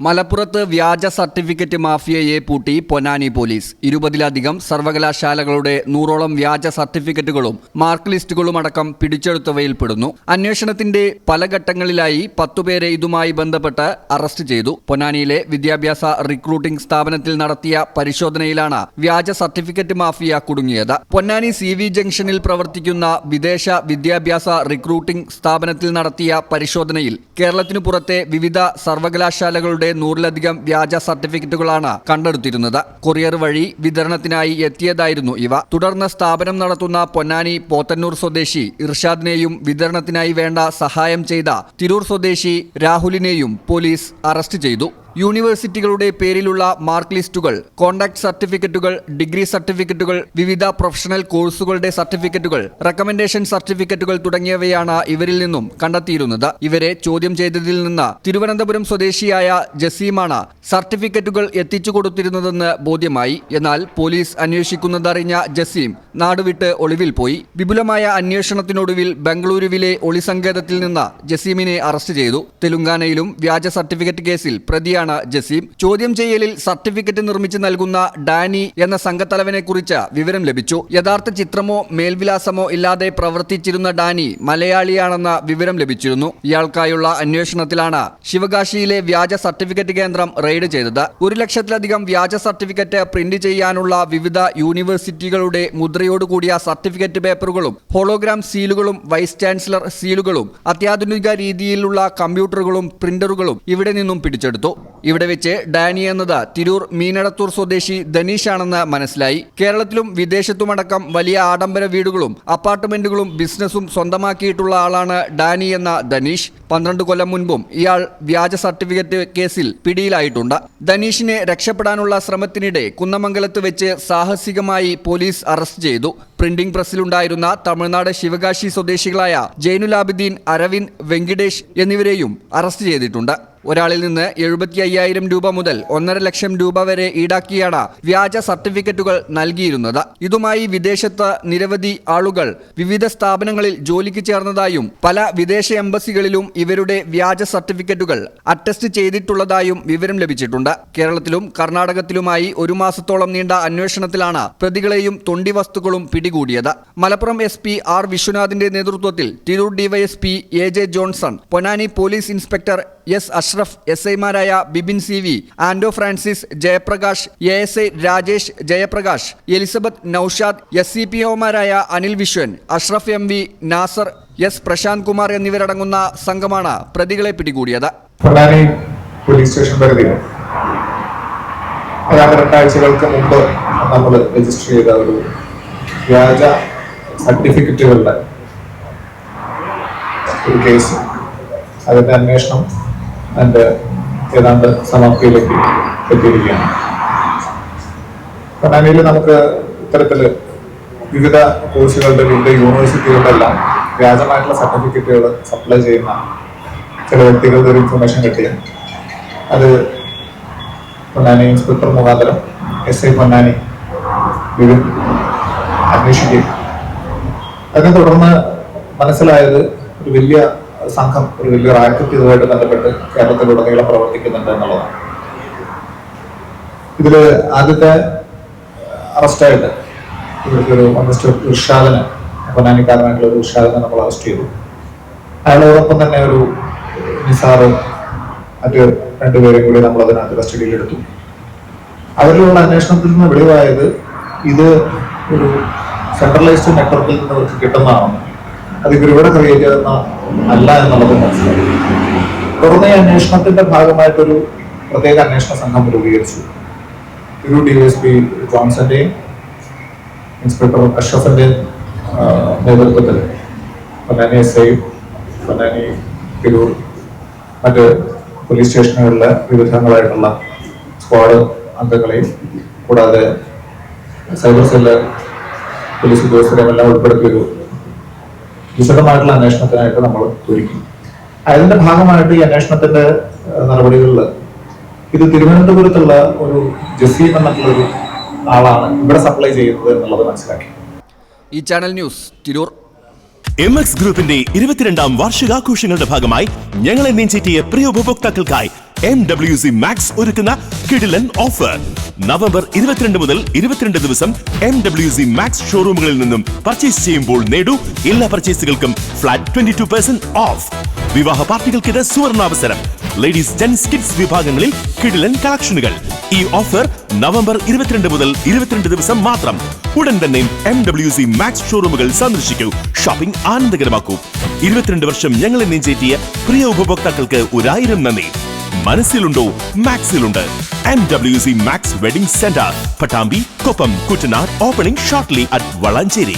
മലപ്പുറത്ത് വ്യാജ സർട്ടിഫിക്കറ്റ് മാഫിയയെ പൂട്ടി പൊന്നാനി പോലീസ്. 20-ലധികം സർവകലാശാലകളുടെ 100ഓളം വ്യാജ സർട്ടിഫിക്കറ്റുകളും മാർക്ക് ലിസ്റ്റുകളും അടക്കം പിടിച്ചെടുത്തവയിൽപ്പെടുന്നു. അന്വേഷണത്തിന്റെ പല ഘട്ടങ്ങളിലായി 10 പേരെ ഇതുമായി ബന്ധപ്പെട്ട് അറസ്റ്റ് ചെയ്തു. പൊന്നാനിയിലെ വിദ്യാഭ്യാസ റിക്രൂട്ടിംഗ് സ്ഥാപനത്തിൽ നടത്തിയ പരിശോധനയിലാണ് വ്യാജ സർട്ടിഫിക്കറ്റ് മാഫിയ കുടുങ്ങിയത്. പൊന്നാനി CV ജംഗ്ഷനിൽ പ്രവർത്തിക്കുന്ന വിദേശ വിദ്യാഭ്യാസ റിക്രൂട്ടിംഗ് സ്ഥാപനത്തിൽ നടത്തിയ പരിശോധനയിൽ കേരളത്തിനു പുറത്തെ വിവിധ സർവകലാശാലകളുടെ 100-ലധികം വ്യാജ സർട്ടിഫിക്കറ്റുകളാണ് കണ്ടെടുത്തിരുന്നത്. കൊറിയർ വഴി വിതരണത്തിനായി എത്തിയതായിരുന്നു ഇവ. തുടർന്ന് സ്ഥാപനം നടത്തുന്ന പൊന്നാനി പോത്തന്നൂർ സ്വദേശി ഇർഷാദിനെയും വിതരണത്തിനായി വേണ്ട സഹായം ചെയ്ത തിരൂർ സ്വദേശി രാഹുലിനെയും പോലീസ് അറസ്റ്റ് ചെയ്തു. യൂണിവേഴ്സിറ്റികളുടെ പേരിലുള്ള മാർക്ക് ലിസ്റ്റുകൾ, കോണ്ടാക്ട് സർട്ടിഫിക്കറ്റുകൾ, ഡിഗ്രി സർട്ടിഫിക്കറ്റുകൾ, വിവിധ പ്രൊഫഷണൽ കോഴ്സുകളുടെ സർട്ടിഫിക്കറ്റുകൾ, റെക്കമെൻഡേഷൻ സർട്ടിഫിക്കറ്റുകൾ തുടങ്ങിയവയാണ് ഇവരിൽ നിന്നും കണ്ടെത്തിയിരുന്നത്. ഇവരെ ചോദ്യം ചെയ്തതിൽ നിന്ന് തിരുവനന്തപുരം സ്വദേശിയായ ജസീമാണ് സർട്ടിഫിക്കറ്റുകൾ എത്തിച്ചു കൊടുത്തിരുന്നതെന്ന് ബോധ്യമായി. എന്നാൽ പോലീസ് അന്വേഷിക്കുന്നതറിഞ്ഞ ജസീം നാടുവിട്ട് ഒളിവിൽ പോയി. വിപുലമായ അന്വേഷണത്തിനൊടുവിൽ ബംഗളൂരുവിലെ ഒളിസങ്കേതത്തിൽ നിന്ന് ജസീമിനെ അറസ്റ്റ് ചെയ്തു. തെലുങ്കാനയിലും വ്യാജ സർട്ടിഫിക്കറ്റ് കേസിൽ പ്രതിയാണ് ജസീം. ചോദ്യം ചെയ്യലിൽ സർട്ടിഫിക്കറ്റ് നിർമ്മിച്ച് നൽകുന്ന ഡാനി എന്ന സംഘത്തലവനെ കുറിച്ച് വിവരം ലഭിച്ചു. യഥാർത്ഥ ചിത്രമോ മേൽവിലാസമോ ഇല്ലാതെ പ്രവർത്തിച്ചിരുന്ന ഡാനി മലയാളിയാണെന്ന വിവരം ലഭിച്ചിരുന്നു. ഇയാൾക്കായുള്ള അന്വേഷണത്തിലാണ് ശിവകാശിയിലെ വ്യാജ സർട്ടിഫിക്കറ്റ് കേന്ദ്രം റെയ്ഡ് ചെയ്തത്. 1 ലക്ഷത്തിലധികം വ്യാജ സർട്ടിഫിക്കറ്റ് പ്രിന്റ് ചെയ്യാനുള്ള വിവിധ യൂണിവേഴ്സിറ്റികളുടെ മുദ്രയോടുകൂടിയ സർട്ടിഫിക്കറ്റ് പേപ്പറുകളും ഹോളോഗ്രാം സീലുകളും വൈസ് ചാൻസലർ സീലുകളും അത്യാധുനിക രീതിയിലുള്ള കമ്പ്യൂട്ടറുകളും പ്രിന്ററുകളും ഇവിടെ നിന്നും പിടിച്ചെടുത്തു. ഇവിടെ വെച്ച് ഡാനി എന്നത് തിരൂർ മീനടത്തൂർ സ്വദേശി ധനീഷാണെന്ന് മനസ്സിലായി. കേരളത്തിലും വിദേശത്തുമടക്കം വലിയ ആഡംബര വീടുകളും അപ്പാർട്ട്മെന്റുകളും ബിസിനസ്സും സ്വന്തമാക്കിയിട്ടുള്ള ആളാണ് ഡാനി എന്ന ധനീഷ്. 12 കൊല്ലം മുൻപും ഇയാൾ വ്യാജ സർട്ടിഫിക്കറ്റ് കേസിൽ പിടിയിലായിട്ടുണ്ട്. ധനീഷിനെ രക്ഷപ്പെടാനുള്ള ശ്രമത്തിനിടെ കുന്നമംഗലത്ത് വെച്ച് സാഹസികമായി പോലീസ് അറസ്റ്റ് ചെയ്തു. പ്രിന്റിംഗ് പ്രസ്സിലുണ്ടായിരുന്ന തമിഴ്നാട് ശിവകാശി സ്വദേശികളായ ജൈനുലാബിദ്ദീൻ, അരവിന്ദ്, വെങ്കിടേഷ് എന്നിവരെയും അറസ്റ്റ് ചെയ്തിട്ടുണ്ട്. ഒരാളിൽ നിന്ന് 75,000 രൂപ മുതൽ 1.5 ലക്ഷം രൂപ വരെ ഈടാക്കിയാണ് വ്യാജ സർട്ടിഫിക്കറ്റുകൾ നൽകിയിരുന്നത്. ഇതുമായി വിദേശത്ത് നിരവധി ആളുകൾ വിവിധ സ്ഥാപനങ്ങളിൽ ജോലിക്ക് ചേർന്നതായും പല വിദേശ എംബസികളിലും ഇവരുടെ വ്യാജ സർട്ടിഫിക്കറ്റുകൾ അറ്റസ്റ്റ് ചെയ്തിട്ടുള്ളതായും വിവരം ലഭിച്ചിട്ടുണ്ട്. കേരളത്തിലും കർണാടകത്തിലുമായി 1 മാസത്തോളം നീണ്ട അന്വേഷണത്തിലാണ് പ്രതികളെയും തൊണ്ടി വസ്തുക്കളും പിടികൂടിയത്. മലപ്പുറം SP R വിശ്വനാഥിന്റെ നേതൃത്വത്തിൽ Tirur DYSP AJ Johnson, Ponnani police inspector S Ashraf, SI മാരായ Bibin CV, Anto Francis, Jayaprakash, ASI Rajesh Jayaprakash, Elizabeth, Noushad, SCPO മാരായ അനിൽ വിശ്വൻ, അഷ്റഫ് MV, നാസർ, S പ്രശാന്ത് കുമാർ എന്നിവരടങ്ങുന്ന സംഘമാണ് പ്രതികളെ പിടികൂടിയത്. പൊന്നാനി പോലീസ് സ്റ്റേഷൻ പരിധിയിൽ 2 ആഴ്ചകൾക്ക് മുമ്പ് നമ്മൾ രജിസ്റ്റർ ചെയ്ത ഒരു വ്യാജ സർട്ടിഫിക്കറ്റുകളുടെ ഒരു കേസ്, അതിന്റെ അന്വേഷണം ഏതാണ്ട് സമാപ്തിയിലേക്ക് എത്തിയിരിക്കുകയാണ്. പൊന്നാനിയിൽ നമുക്ക് ഇത്തരത്തില് വിവിധ കോഴ്സുകളുടെ വിവിധ യൂണിവേഴ്സിറ്റികളുടെ എല്ലാം വ്യാജമായിട്ടുള്ള സർട്ടിഫിക്കറ്റുകൾ സപ്ലൈ ചെയ്യുന്ന ചില വ്യക്തികളുടെ ഒരു ഇൻഫർമേഷൻ കിട്ടിയ അത് പൊന്നാനി ഇൻസ്പെക്ടർ മുഖാന്തരം SI പൊന്നാനി വിവിധ അന്വേഷിക്കും. അതിനെ തുടർന്ന് മനസ്സിലായത് ഒരു വലിയ സംഘം, ഒരു വലിയ റാക്കറ്റ് ഇതുമായിട്ട് ബന്ധപ്പെട്ട് കേരളത്തിലുടനീളം പ്രവർത്തിക്കുന്നുണ്ട് എന്നുള്ളതാണ്. ഇതില് ആദ്യത്തെ അറസ്റ്റായിട്ട് ഇവിടുത്തെ ഒരു മിസ്റ്റർ ഇർഷാദിനെ, പൊന്നാനിക്കാരനായിട്ടുള്ള ഒരു ഇർഷാദിനെ നമ്മൾ അറസ്റ്റ് ചെയ്തു. അയാളോടൊപ്പം തന്നെ ഒരു നിസാറും മറ്റ് 2 പേരെയും കൂടി നമ്മൾ അതിനകത്ത് കസ്റ്റഡിയിലെടുത്തു. അവരിലുള്ള അന്വേഷണത്തിൽ നിന്ന് വെളിവായത് ഇത് ഒരു സെൻട്രലൈസ്ഡ് നെറ്റ്വർക്കിൽ നിന്ന് അവർക്ക് കിട്ടുന്നതാണെന്ന്, അത് ഇവരിവിടെ ക്രിയേറ്റ് ചെയ്യുന്ന അല്ല എന്നുള്ളത് മനസ്സിലായി. തുടർന്ന് ഈ അന്വേഷണത്തിന്റെ ഭാഗമായിട്ടൊരു പ്രത്യേക അന്വേഷണ സംഘം രൂപീകരിച്ചു. തിരൂർ DYSP ജോൺസന്റെയും ഇൻസ്പെക്ടർ അഷ്റഫിന്റെയും നേതൃത്വത്തിൽ പൊന്നാനി SI, പൊന്നാനി, തിരൂർ, മറ്റ് പോലീസ് സ്റ്റേഷനുകളിലെ വിവിധങ്ങളായിട്ടുള്ള സ്ക്വാഡ് അംഗങ്ങളെയും കൂടാതെ സൈബർ സെല്ല് പോലീസ് ഉദ്യോഗസ്ഥരെയും എല്ലാം ഉൾപ്പെടുത്തിയൊരു വിശദമായിട്ടുള്ള അന്വേഷണത്തിനായിട്ട് നമ്മൾ ഒരുക്കി. അതിന്റെ ഭാഗമായിട്ട് ഈ അന്വേഷണത്തിന്റെ നടപടികളിൽ ഇത് തിരുവനന്തപുരത്തുള്ള ഒരു ജസീം എന്നുള്ളൊരു ആളാണ് ഇവിടെ സപ്ലൈ ചെയ്യുന്നത് എന്നുള്ളത് മനസ്സിലാക്കി. ഈ ചാനൽ ന്യൂസ് തിരൂർ. MX ഗ്രൂപ്പിന്റെ 22ാം വാർഷികാഘോഷങ്ങളുടെ ഭാഗമായി ഞങ്ങളെ നെഞ്ചേറ്റിയ പ്രിയ ഉപഭോക്താക്കൾക്കായി MWC Max ഒരുക്കുന്ന കിടിലൻ ഓഫർ. നവംബർ 22 മുതൽ 22 ദിവസം MWC Max ഷോറൂമുകളിൽ നിന്നും പർച്ചേസ് ചെയ്യുമ്പോൾ നേടൂ എല്ലാ പർച്ചേസുകൾക്കും ഫ്ലാറ്റ് 22% ഓഫ്. വിവാഹ പാർട്ടികൾക്കിത് സുവർണാവസരം. ലേഡീസ് ജെന്റ്സ് കിഡ്സ് വിഭാഗങ്ങളിൽ കിടിലൻ കളക്ഷനുകൾ. ഈ ഓഫർ നവംബർ 22 മുതൽ 22 ദിവസം മാത്രം. ഉടൻ തന്നെ MWC Max ഷോറൂമുകൾ സന്ദർശിക്കൂ. ഷോപ്പിംഗ് ആനന്ദകരമാക്കൂ. 22 വർഷം ഞങ്ങളെ നെഞ്ചേറ്റിയ പ്രിയ ഉപഭോക്താക്കൾക്ക് 1000 നന്ദി. മനസ്സിലുണ്ടോ മാക്സിലുണ്ട്. MWC Max wedding centre, Pattambi, Koppam, Kuttanad. Opening shortly at Valanchery.